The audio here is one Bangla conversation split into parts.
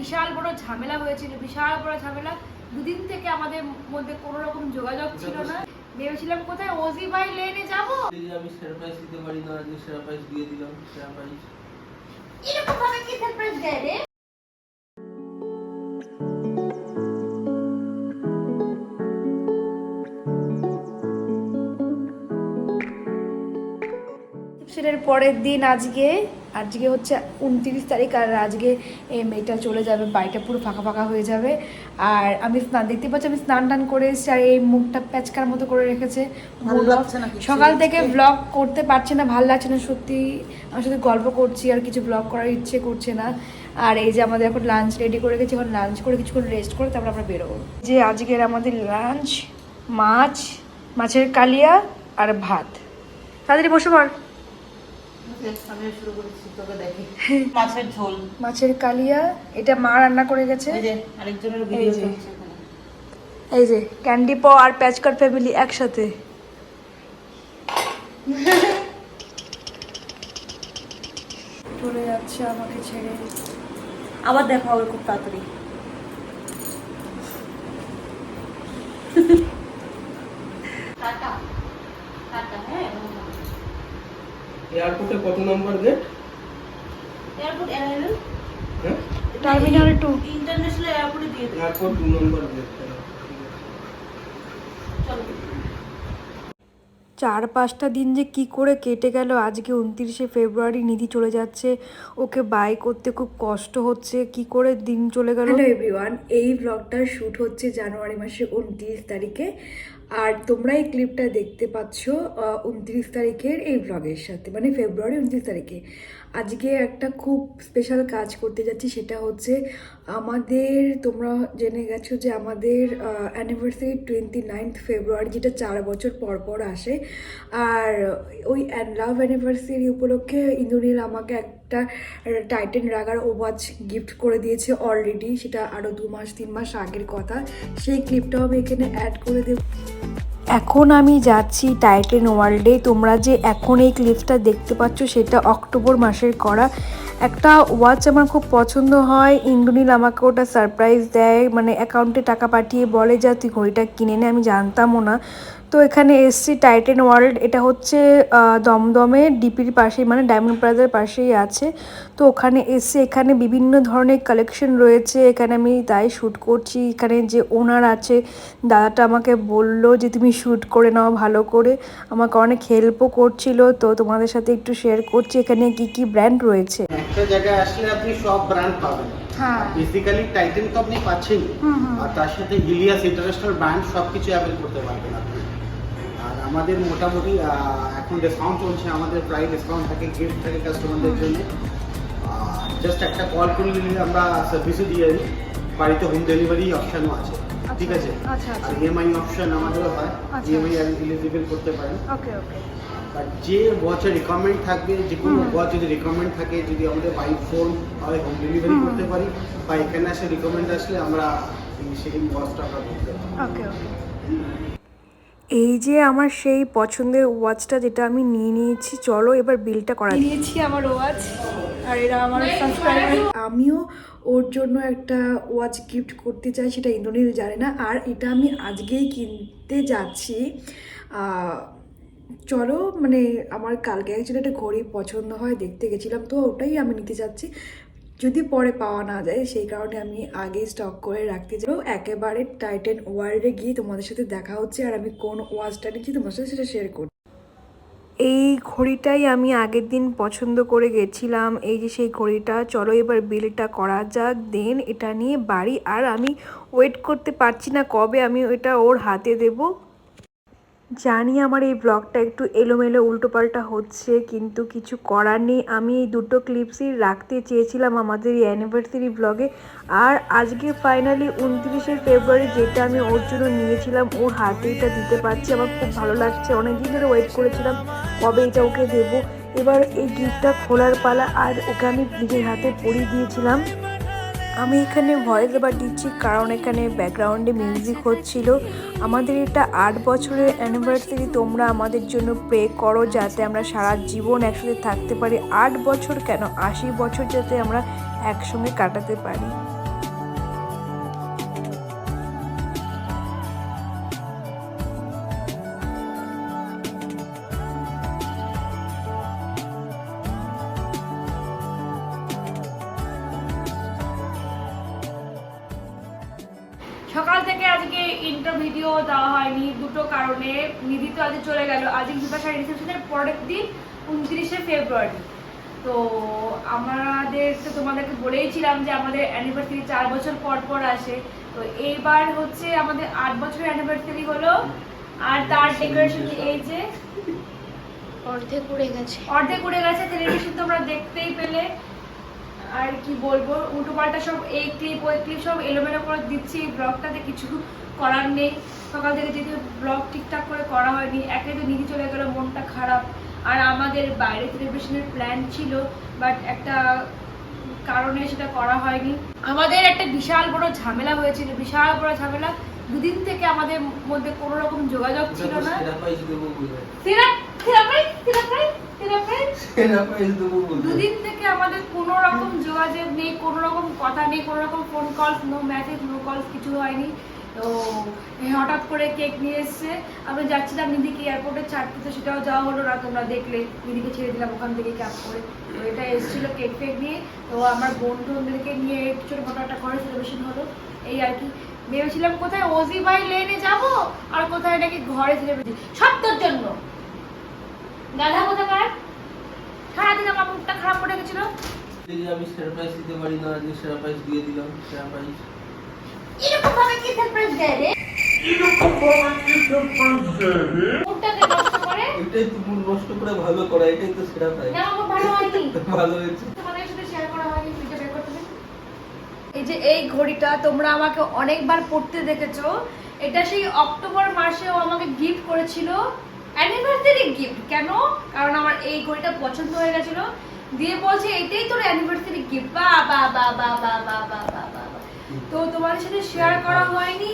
বিশাল বড় ঝামেলা হয়েছিল, বিশাল বড় ঝামেলা। দুদিন থেকে আমাদের মধ্যে কোনো রকম যোগাযোগ ছিল না। ভেবেছিলাম কোথায় ওজি ভাই লেনে যাবো, আমি সারপ্রাইজ দিতে পারি না, আজকে সারপ্রাইজ দিয়ে দিলাম। সারপ্রাইজ এরকম ভাবে কি সারপ্রাইজ দেয় রে? সেটার পরের দিন আজকে হচ্ছে 29 তারিখ, আর আজকে এই মেয়েটা চলে যাবে, বাড়িটা পুরো ফাঁকা ফাঁকা হয়ে যাবে। আর আমি দেখতে পাচ্ছি আমি স্নান টান করে এসেছি, আর এই মুখটা প্যাচকার মতো করে রেখেছে। সকাল থেকে ব্লগ করতে পারছে না, ভালো লাগছে না সত্যি। আমার সাথে গল্প করছি আর কিছু ব্লগ করার ইচ্ছে করছে না। আর এই যে আমাদের এখন লাঞ্চ রেডি করে গেছি, এখন লাঞ্চ করে কিছুক্ষণ রেস্ট করে তারপর আমরা বেরোবো। যে আজকের আমাদের লাঞ্চ মাছের কালিয়া আর ভাত। তাড়াতাড়ি বসে পড়। মাছের ঝোল, মাছের কালিয়া, এটা মা রান্না করে গেছে। আরেকজনের ভিডিও চলছে। এই যে ক্যান্ডি প আর প্যাচকার ফ্যামিলি একসাথে। চলে যাচ্ছে আমাকে ছেড়ে, আবার দেখা হবে খুব তাড়াতাড়ি। Tata tata. হ্যাঁ, এয়ারপোর্টে কত নম্বর গেট? এয়ারপোর্ট অ্যারাইভাল, হ্যাঁ, টার্মিনাল 2 ইন্টারন্যাশনাল এয়ারপোর্টে দিয়ে দেবে। এয়ারপোর্ট 2 নম্বর গেট। চলো। 4-5টা দিন যে কি করে কেটে গেল। আজকে 29শে ফেব্রুয়ারি, নিধি চলে যাচ্ছে, ওকে বাই করতে খুব কষ্ট হচ্ছে, কি করে দিন চলে গেল। হ্যালো এভরিওয়ান, এই ব্লগটা শ্যুট হচ্ছে জানুয়ারি মাসে 29 তারিখে, আর তোমরা এই ক্লিপটা দেখতে পাচ্ছ 29 তারিখের এই ব্লগের সাথে, মানে ফেব্রুয়ারি 29 তারিখে। আজকে একটা খুব স্পেশাল কাজ করতে যাচ্ছি, সেটা হচ্ছে আমাদের, তোমরা জেনে গেছো যে আমাদের অ্যানিভার্সারি 29 ফেব্রুয়ারি, যেটা 4 বছর পর পর আসে। আর ওই লাভ অ্যানিভার্সারি উপলক্ষে ইন্দ্রনীল আমাকে একটা টাইটান রাগার ওয়াচ গিফট করে দিয়েছে অলরেডি, সেটা আরও 2-3 মাস আগের কথা। সেই ক্লিপটাও আমি এখানে অ্যাড করে দেব। এখন আমি যাচ্ছি টাইটান ওয়ার্ল্ডে। তোমরা যে এখন এই ক্লিপসটা দেখতে পাচ্ছ সেটা অক্টোবর মাসের করা। একটা ওয়াচ আমার খুব পছন্দ হয়, ইন্দ্রনীল আমাকে ওটা সারপ্রাইজ দেয়, মানে অ্যাকাউন্টে টাকা পাঠিয়ে বলে যা তুই ঘড়িটা কিনে নে, আমি জানতামও না। তো এখানে এসছি টাইটান ওয়ার্ল্ড, এটা হচ্ছে দমদমে ডিপির পাশেই, মানে ডায়মন্ড প্লাজার পাশেই আছে। তো ওখানে এসে এখানে বিভিন্ন ধরনের কালেকশন রয়েছে, এখানে আমি তাই শ্যুট করছি। এখানে যে ওনার আছে দাদাটা আমাকে বললো যে তুমি শ্যুট করে নাও ভালো করে, আমাকে অনেক হেল্পও করছিল। তো তোমাদের সাথে একটু শেয়ার করছি এখানে কি কি ব্র্যান্ড রয়েছে। একটা জায়গায় আসলে আপনি সব ব্র্যান্ড পাবেন। হ্যাঁ, বেসিক্যালি টাইটান তো আপনি পাচ্ছেন, আর তার সাথে ইলিয়াস ইন্টারন্যাশনাল ব্র্যান্ড সবকিছু অ্যাভেল করতে পারবেন আপনি। আর আমাদের মোটামুটি এখন ডিসকাউন্ট চলছে, আমাদের প্রাইস ডিসকাউন্ট থাকে, গিফট থাকে কাস্টমারদের জন্য। জাস্ট একটা কল করে নিলে আমরা সার্ভিসও দিয়ে দিই, বাড়িতে হোম ডেলিভারি অপশানও আছে, ঠিক আছে। আর ইএমআই অপশান আমাদেরও হয়, ইএমআই এলিজিবল করতে পারেন। ওকে ওকে। আর যে ওয়াচের রিকমেন্ড থাকবে, যে কোনো ওয়াচ যদি রিকমেন্ড থাকে, যদি আমাদের বাই ফোন হয় হোম ডেলিভারি করতে পারি, বা এখানে আসে রিকমেন্ড আসলে আমরা সেই ওয়াচটা আমরা করতে পারি। ওকে ওকে। এই যে আমার সেই পছন্দের ওয়াচটা, যেটা আমি নিয়ে নিয়েছি, চলো এবার বিলটা করা নিয়েছি আমার ওয়াচ। আর এরা আমার সাবস্ক্রাইবার, আমিও ওর জন্য একটা ওয়াচ গিফট করতে চাই, সেটা ইন্দ্রনীল জানে না। আর এটা আমি আজকেই কিনতে যাচ্ছি। চলো, মানে আমার কালকে অ্যাকচুয়ালি একটা ঘড়ি পছন্দ হয়, দেখতে গেছিলাম, তো ওটাই আমি নিতে চাচ্ছি। যদি পরে পাওয়া না যায় সেই কারণে আমি আগে স্টক করে রাখতে চাই। একেবারে টাইটান ওয়ার্ল্ডে গিয়ে তোমাদের সাথে দেখা হচ্ছে, আর আমি কোন ওয়াচটা নিচ্ছি তোমার সাথে সেটা শেয়ার করি। এই ঘড়িটাই আমি আগের দিন পছন্দ করে গেছিলাম, এই যে সেই ঘড়িটা। চলো এবার বিলটা করা যাক, দেন এটা নিয়ে বাড়ি। আর আমি ওয়েট করতে পারছি না কবে আমি এটা ওর হাতে দেবো। জানি আমার এই ব্লগটা একটু এলোমেলো উল্টোপাল্টা হচ্ছে, কিন্তু কিছু করার নেই। আমি এই দুটো ক্লিপসই রাখতে চেয়েছিলাম আমাদের এই অ্যানিভার্সারি ব্লগে। আর আজকে ফাইনালি 29শে ফেব্রুয়ারি, যেটা আমি ওর জন্য নিয়েছিলাম, ওর হাতে এটা দিতে পারছি। আমার খুব ভালো লাগছে, অনেকদিন ধরে ওয়েট করেছিলাম কবে এটা ওকে দেবো। এবার এই গিফটটা খোলার পালা, আর ওকে আমি নিজের হাতে পরিয়ে দিয়েছিলাম। আমি এখানে ভয়েস ওভার দিচ্ছি কারণ এখানে ব্যাকগ্রাউন্ডে মিউজিক হচ্ছিল। আমাদের এটা 8 বছরের অ্যানিভার্সারি, তোমরা আমাদের জন্য প্রে করো যাতে আমরা সারা জীবন একসাথে থাকতে পারি। 8 বছর কেন, 80 বছর যাতে আমরা একসঙ্গে কাটাতে পারি। সকাল থেকে আজকে ইন্টার ভিডিও দেওয়া হয়নি দুটো কারণে। নিধি তো আজকে চলে গেল, আজকে বিপাশার রিসেপশনের পরের দিন 29শে ফেব্রুয়ারি। তো আমাদের তো তোমাদেরকে বলেইছিলাম যে আমাদের অ্যানিভার্সারি 4 বছর পর পর আসে। তো এইবার হচ্ছে আমাদের 8 বছরের অ্যানিভার্সারি হলো। আর তার ডেকোরেশন এই যে অর্ধেক উড়ে গেছে। সেলিব্রেশন তোমরা দেখতেই পেলে। আর কি বলবো, উল্টোপাল্টা সব এই ক্লিপ ওই ক্লিপ সব এলোমেলো করে দিচ্ছি। ব্লগটাতে কিছু করার নেই, সকাল থেকে যেহেতু ব্লগ ঠিকঠাক করে করা হয়নি। একে তো নিধি চলে গেল, মনটা খারাপ। আর আমাদের বাইরে সেলিব্রেশনের প্ল্যান ছিল, বাট একটা কারণে সেটা করা হয়নি। আমাদের একটা বিশাল বড় ঝামেলা হয়েছিল, বিশাল বড় ঝামেলা। দুদিন থেকে আমাদের মধ্যে কোনো রকম যোগাযোগ ছিল না। সেরা প্রাইজ দেবো বলে দুদিন থেকে আমাদের কোনো রকম যোগাযোগ নেই, কোনো রকম কথা নেই, কোনো রকম phone call, no message, no calls, কিছু হয়নি। তো হঠাৎ করে কেক নিয়ে এসছে। আমি যাচ্ছিলাম নিধিকে এয়ারপোর্টে ছাড়তে, তো সেটাও যাওয়া হলো না, তোমরা দেখলে। নিধিকে ছেড়ে দিলাম ওখান থেকে ক্যাব করে। তো এটা এসেছিলো কেক ফেক নিয়ে। তো আমার বন্ধুদেরকে নিয়ে ছোটোখাটো একটা ঘরে সেলিব্রেশন হলো, এই আর কি। ভেবেছিলাম কোথায় ওজি ভাই লেনে যাবো, আর কোথায় নাকি ঘরে সেলিব্রেশন। সব তোর জন্য গাধা কোথাকার। সারাদিন আমার মুখটা খারাপ করে গেছিল। আমি সেরা প্রাইজ দিতে পারি না, আজকে সেরা প্রাইজ দিয়ে দিলাম। সেরা প্রাইজ এরকম ভাবে কি সারপ্রাইজ দেয় রে? মুখটাকে নষ্ট করে। এটাই তো মন নষ্ট করে ভালো করা, এটাই তো সেরা প্রাইজ। না, আমার ভালো হয়নি। ভালো হয়েছে। তোমাদের সাথে শেয়ার করা হয়নি, ভিডিও বের করতে হবে। এই যে এই ঘড়িটা তোমরা আমাকে অনেকবার পড়তে দেখেছো। এটা সেই অক্টোবর মাসেও আমাকে গিফট করেছিল, অ্যানিভার্সারি গিফট। কেন? কারণ আমার এই ঘড়িটা পছন্দ হয়ে গেছিল, দিয়ে বলছে এটাই তোর অ্যানিভার্সারি গিফট। বা বা বা বা বা বা বা বা বা। তো তোমাদের সাথে শেয়ার করা হয়নি।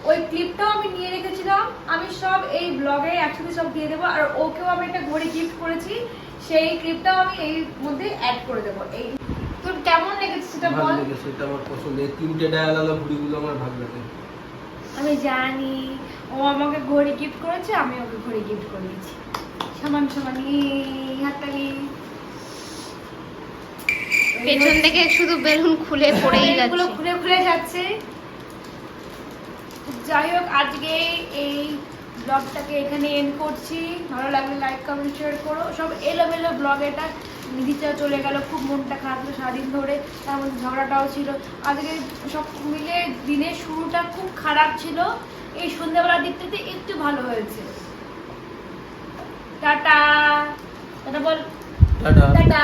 ওই ক্লিপটাও আমি নিয়ে রেখেছিলাম, আমি সব এই ব্লগে একসাথে সব দিয়ে দেবো। আর ওকেও আমি একটা ঘড়ি গিফট করেছি, সেই ক্লিপটাও আমি এই মধ্যে অ্যাড করে দেবো। এই তোর কেমন লেগেছে সেটা বল। ভালো লেগেছে, এটা আমার পছন্দ। এই তিনটে ডায়ালালা ঘুড়িগুলো আমার ভালো লাগে। আমি জানি ও আমাকে ঘড়ি গিফট করেছে, আমি ওকে ঘড়ি গিফট করে দিয়েছি। সমান সমানই হাততালি। পেছন থেকে শুধু বেলুন খুলে পড়েই এগুলো যাচ্ছে। খুলে খুলে যাচ্ছে। যাই হোক, আজকে এই ব্লগটাকে এখানে এন্ড করছি। ভালো লাগলে লাইক কমেন্ট শেয়ার করো। সব এলোমেলো ব্লগ এটা। নিধিটা চলে গেল, খুব মনটা খারাপ ছিল সারাদিন ধরে। তার মধ্যে ঝগড়াটাও ছিল। আজকে সব মিলে দিনের শুরুটা খুব খারাপ ছিল। এই সন্ধ্যাবেলার দিকটাতে একটু ভালো হয়েছে। টাটা টাটা বল। টাটা। টাটা।